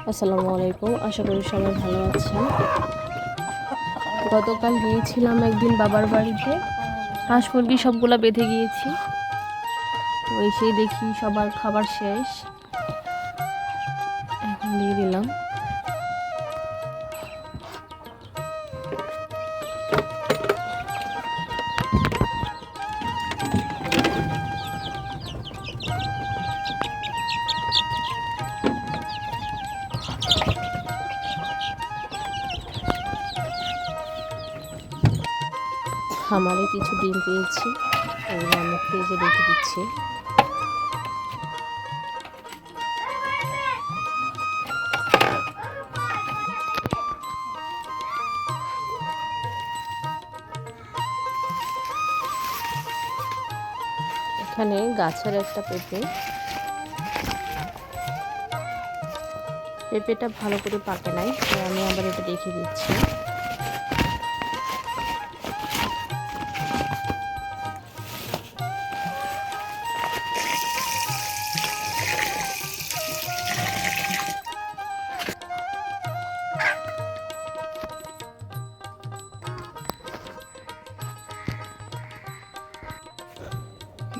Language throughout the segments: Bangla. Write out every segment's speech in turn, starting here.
আসসালামু আলাইকুম, আশা করি সবাই ভালো আছেন। গতকাল গিয়েছিলাম একদিন বাবার বাড়িতে, হাঁস মুরগি সবগুলা বেঁধে গিয়েছি। তো এসেই দেখি সবার খাবার শেষ, এখন দিয়ে দিলাম। খামারে কিছু ডিম পেয়েছি, এগুলো আমি ফ্রিজে রেখে দিচ্ছি। এখানে গাছের একটা পেঁপেটা ভালো করে পাকে নাই, তাই আমি আবার এটা রেখে দিচ্ছি।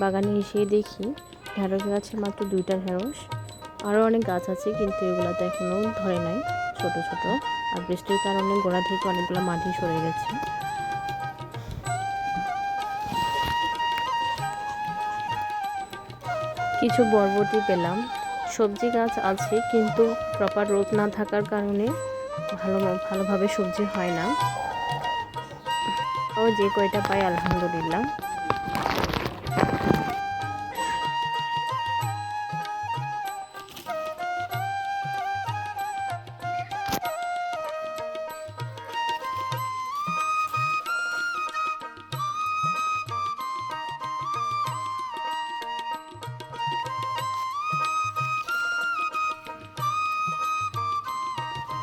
বাগানে এসে দেখি ঢেঁড়স গাছে মাত্র 2টা ঢেঁড়স, আরও অনেক গাছ আছে কিন্তু এগুলোতে এখনও ধরে নাই, ছোট ছোট। আর বৃষ্টির কারণে গোড়া থেকে অনেকগুলো মাটি সরে গেছে। কিছু বরবটি পেলাম। সবজি গাছ আছে কিন্তু প্রপার রোদ না থাকার কারণে ভালোভাবে সবজি হয় না। ও যে কয়টা পাই আলহামদুলিল্লাহ।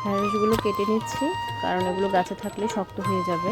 ঢেঁড়সগুলো কেটে নিচ্ছি, কারণ এগুলো গাছে থাকলে শক্ত হয়ে যাবে।